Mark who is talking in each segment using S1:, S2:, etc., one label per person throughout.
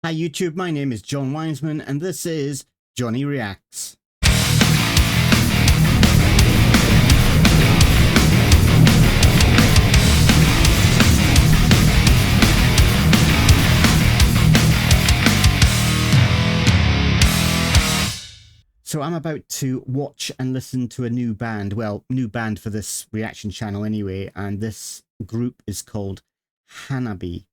S1: Hi YouTube, my name is John Wiseman and this is Johnny Reacts. So I'm about to watch and listen to a new band, well, new band for this reaction channel anyway, and this group is called Hanabie.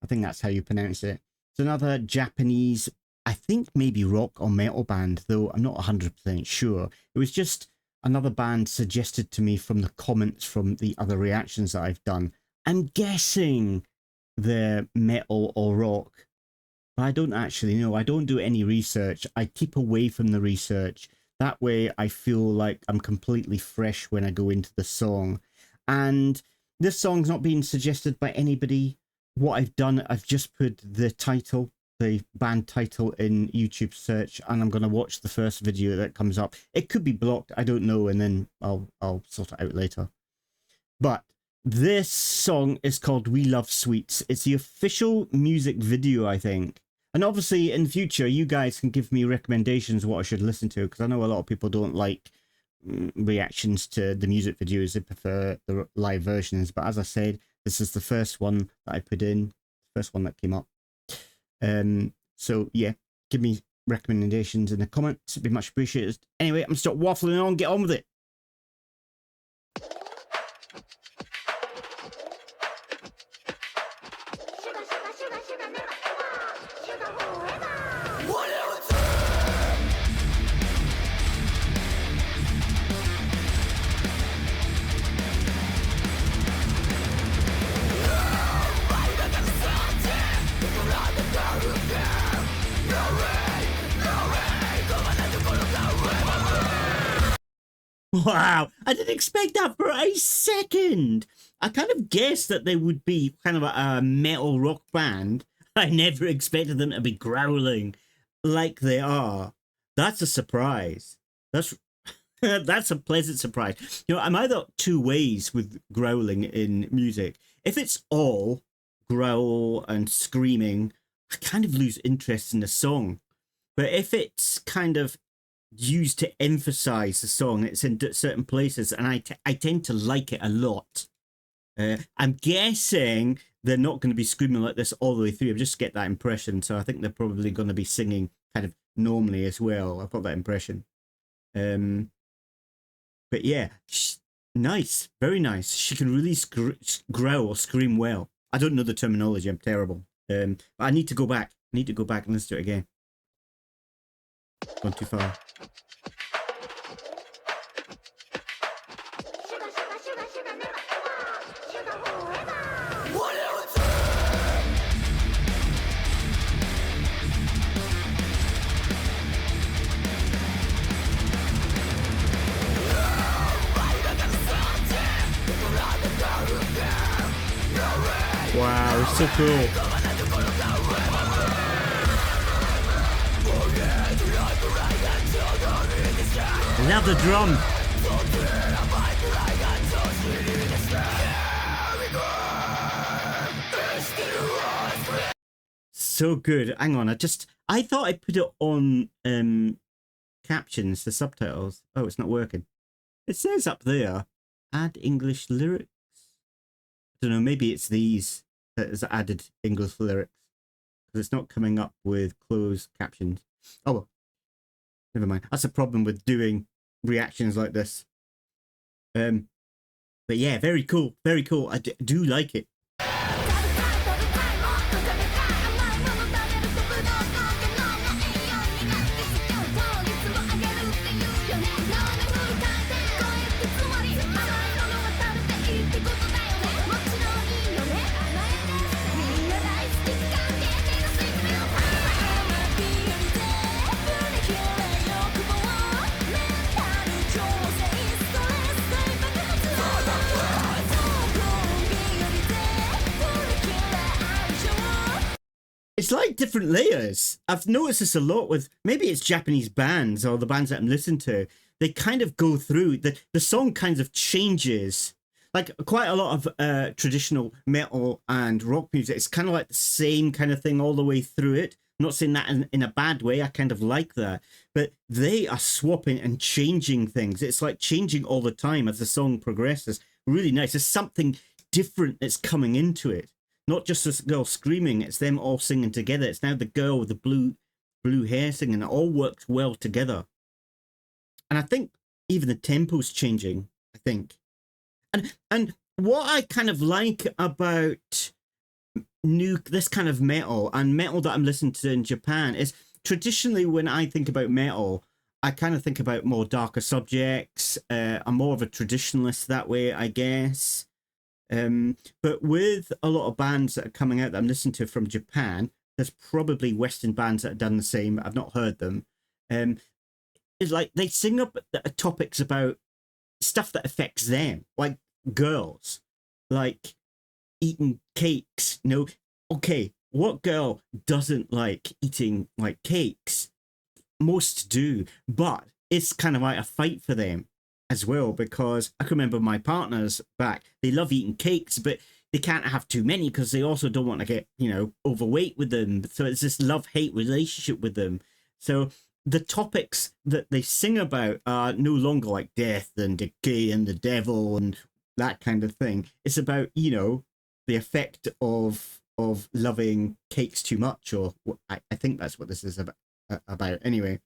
S1: I think that's how you pronounce it. It's another Japanese, I think maybe rock or metal band, though I'm not 100% sure. It was just another band suggested to me from the comments from the other reactions that I've done. I'm guessing they're metal or rock, but I don't actually know. I don't do any research. I keep away from the research. That way I feel like I'm completely fresh when I go into the song. And this song's not being suggested by anybody. What I've done, I've just put the title, the band title in YouTube search, and I'm going to watch the first video that comes up. It could be blocked, I don't know, and then I'll sort it out later. But this song is called We Love Sweets. It's the official music video, I think. And obviously in future, you guys can give me recommendations what I should listen to, because I know a lot of people don't like reactions to the music videos. They prefer the live versions. But as I said, this is the first one that I put in, first one that came up. So yeah, give me recommendations in the comments. It'd be much appreciated. Anyway, I'm gonna stop waffling on, get on with it. Wow, I didn't expect that for a second. I kind of guessed that they would be kind of a metal rock band. I never expected them to be growling like they are. That's a surprise. That's that's a pleasant surprise. You know, I'm either two ways with growling in music. If it's all growl and screaming, I kind of lose interest in the song. But if it's kind of used to emphasize the song, it's in certain places, and I tend to like it a lot. I'm guessing they're not going to be screaming like this all the way through. I just get that impression, so I think they're probably going to be singing kind of normally as well. I've got that impression. But yeah, nice, very nice. She can really growl or scream well. I don't know the terminology, I'm terrible. But I need to go back. I need to go back and listen to it again. Gone too far. Wow, it's so cool. I love the drum. So good. Hang on, I thought I put it on captions, the subtitles. Oh, it's not working. It says up there, add English lyrics. I don't know, maybe it's these that has added English lyrics, because it's not coming up with closed captions. Oh well, never mind. That's a problem with doing reactions like this. But yeah, very cool, very cool. I do like it. It's like different layers. I've noticed this a lot with, maybe it's Japanese bands or the bands that I'm listening to. They kind of go through, the song kind of changes. like quite a lot of traditional metal and rock music. It's kind of like the same kind of thing all the way through it. I'm not saying that in a bad way. I kind of like that, but they are swapping and changing things. It's like changing all the time as the song progresses. Really nice. There's something different that's coming into it. Not just this girl screaming. It's them all singing together. It's now the girl with the blue hair singing. It all works well together. And I think even the tempo's changing. I think. And what I kind of like about this kind of metal and metal that I'm listening to in Japan is traditionally when I think about metal, I kind of think about more darker subjects. I'm more of a traditionalist that way, I guess. But with a lot of bands that are coming out that I'm listening to from Japan, there's probably Western bands that have done the same. I've not heard them. It's like they sing up topics about stuff that affects them, like girls, like eating cakes. No, okay, what girl doesn't like eating like cakes? Most do, but it's kind of like a fight for them as well, because I can remember my partners back, they love eating cakes, but they can't have too many because they also don't want to get, overweight with them. So it's this love-hate relationship with them. So the topics that they sing about are no longer like death and decay and the devil and that kind of thing. It's about, the effect of loving cakes too much, or I think that's what this is about anyway.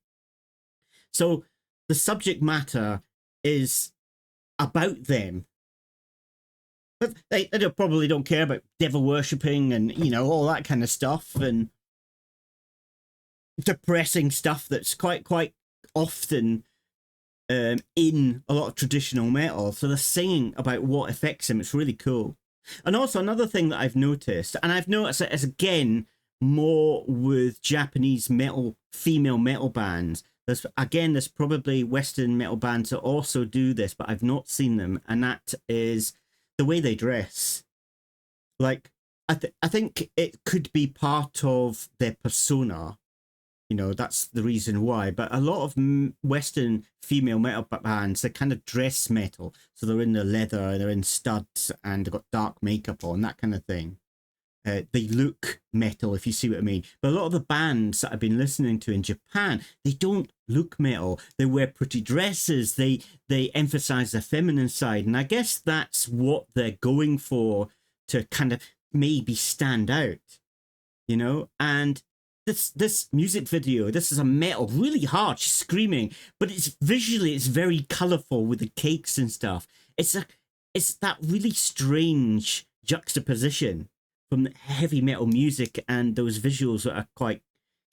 S1: So the subject matter is about them. But they probably don't care about devil worshipping and, all that kind of stuff and depressing stuff that's quite often in a lot of traditional metal. So they're singing about what affects them. It's really cool. And also another thing that I've noticed, and I've noticed it as again more with Japanese female metal bands. There's probably Western metal bands that also do this, but I've not seen them, and that is the way they dress. Like, I think it could be part of their persona. That's the reason why. But a lot of Western female metal bands, they kind of dress metal. So they're in the leather, they're in studs, and they've got dark makeup on, that kind of thing. They look metal, if you see what I mean. But a lot of the bands that I've been listening to in Japan, they don't look metal. They wear pretty dresses. They emphasize the feminine side. And I guess that's what they're going for, to kind of maybe stand out, And this music video, this is a metal, really hard. She's screaming, but it's very colorful with the cakes and stuff. It's that really strange juxtaposition from the heavy metal music and those visuals that are quite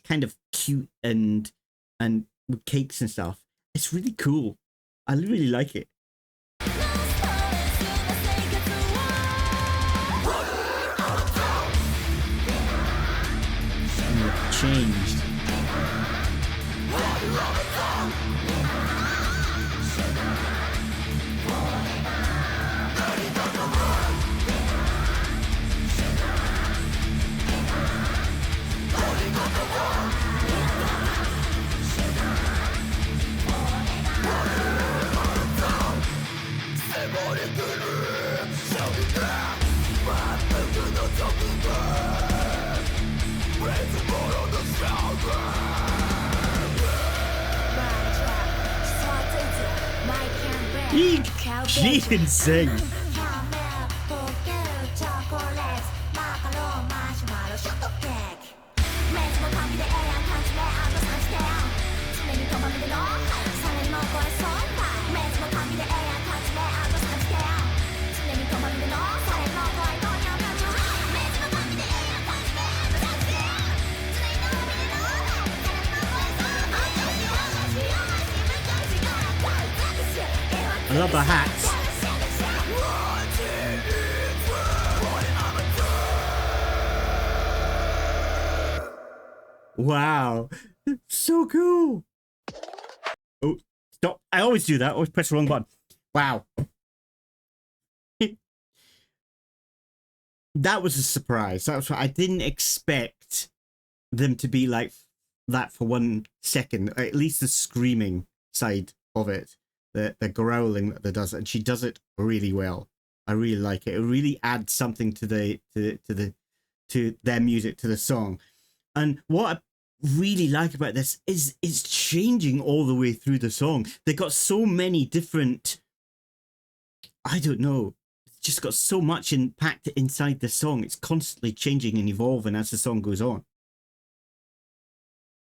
S1: kind of cute and with cakes and stuff. It's really cool. I really like it. Changed. She can sing. I love the hats. Wow, so cool. Oh, stop. I always do that. I always press the wrong button. Wow. That was a surprise. I didn't expect them to be like that for 1 second. At least the screaming side of it. The growling that does it, and she does it really well. I really like it. It really adds something to to their music, to the song. And what I really like about this is it's changing all the way through the song. They got so many different, I don't know, it's just got so much packed inside the song. It's constantly changing and evolving as the song goes on.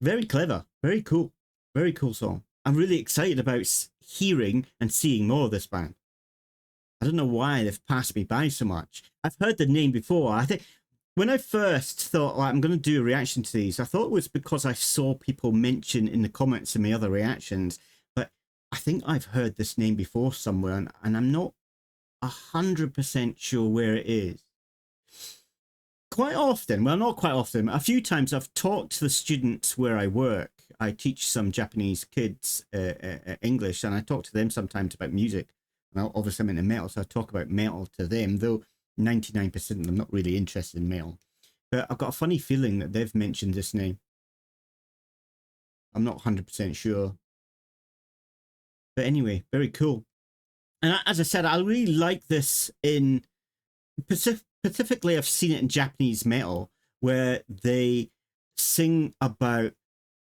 S1: Very clever, very cool song. I'm really excited about hearing and seeing more of this band. I don't know why they've passed me by so much. I've heard the name before. I think when I first thought, I'm going to do a reaction to these, I thought it was because I saw people mention in the comments in my other reactions, but I think I've heard this name before somewhere, and I'm not 100% sure where it is. Quite often, well, not quite often, a few times I've talked to the students where I work. I teach some Japanese kids English, and I talk to them sometimes about music. Well, obviously I'm into metal, so I talk about metal to them, though 99% of them not really interested in metal. But I've got a funny feeling that they've mentioned this name. I'm not 100% sure. But anyway, very cool. And as I said, I really like this in specifically, I've seen it in Japanese metal, where they sing about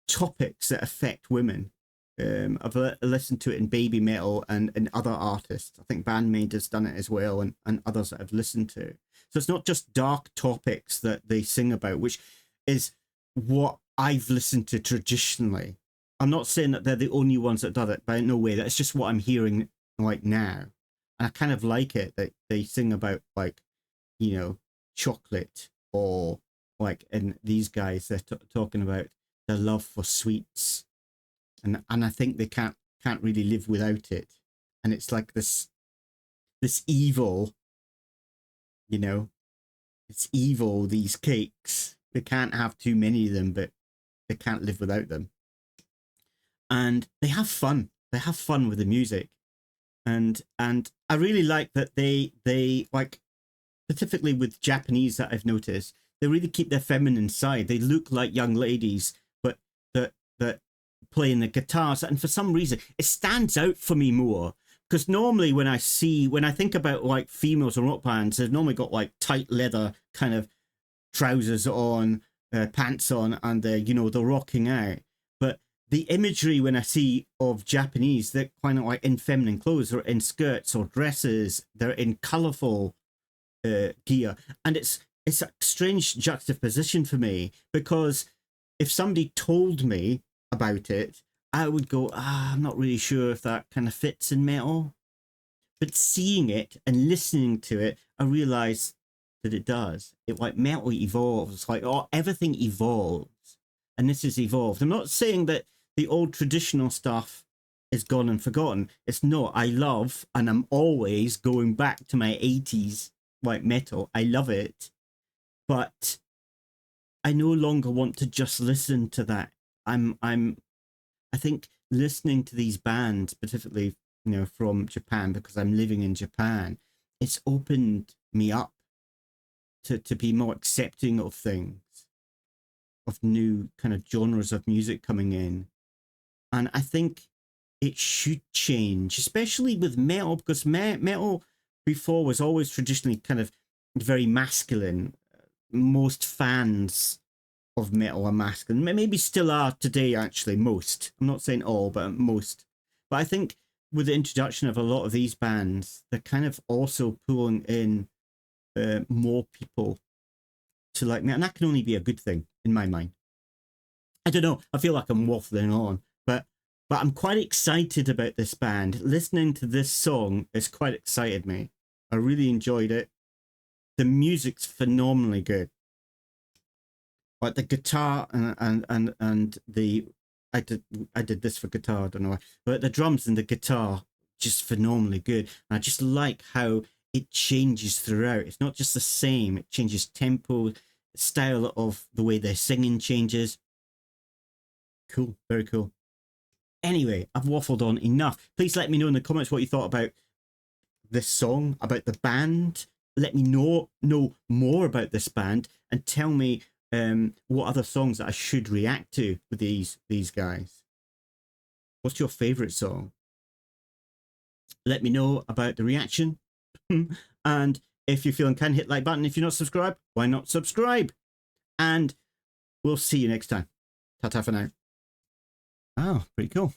S1: topics that affect women. I've listened to it in baby metal and other artists. I think Bandmate has done it as well, and others that I've listened to. So it's not just dark topics that they sing about, which is what I've listened to traditionally. I'm not saying that they're the only ones that do it, by no way. That's just what I'm hearing like now. And I kind of like it that they sing about, like, you know, chocolate, or like, and these guys, they're talking about their love for sweets, and I think they can't really live without it. And it's like this evil, you know, it's evil, these cakes. They can't have too many of them, but they can't live without them. And they have fun. They have fun with the music. And I really like that they like, specifically with Japanese that I've noticed, they really keep their feminine side. They look like young ladies, but that playing the guitars. And for some reason, it stands out for me more. Because normally when I think about like females in rock bands, they've normally got like tight leather kind of trousers on, pants on, and they're rocking out. But the imagery when I see of Japanese, they're kind of like in feminine clothes, or in skirts or dresses. They're in colourful gear, and it's a strange juxtaposition for me, because if somebody told me about it, I would go, I'm not really sure if that kind of fits in metal. But seeing it and listening to it, I realize that it does. It, like, metal evolves, like, everything evolves, and this is evolved. I'm not saying that the old traditional stuff is gone and forgotten. It's not. I love, and I'm always going back to my 80s like metal. I love it, but I no longer want to just listen to that. I think listening to these bands, specifically, from Japan, because I'm living in Japan, it's opened me up to be more accepting of things, of new kind of genres of music coming in. And I think it should change, especially with metal, because metal before was always traditionally kind of very masculine. Most fans of metal are masculine. Maybe still are today, actually, most. I'm not saying all, but most. But I think with the introduction of a lot of these bands, they're kind of also pulling in more people to like me. And that can only be a good thing in my mind. I don't know. I feel like I'm waffling on, but I'm quite excited about this band. Listening to this song has quite excited me. I really enjoyed it. The music's phenomenally good. Like the guitar and the I did this for guitar, I don't know why, but the drums and the guitar just phenomenally good. And I just like how it changes throughout. It's not just the same. It changes tempo, style of the way they're singing changes. Cool, very cool. Anyway, I've waffled on enough. Please let me know in the comments what you thought about this song, about the band. Let me know more about this band, and tell me what other songs that I should react to with these guys. What's your favorite song? Let me know about the reaction And if you're feeling kind, hit like button. If you're not subscribed, why not subscribe? And we'll see you next time. Ta-ta for now. Oh, pretty cool.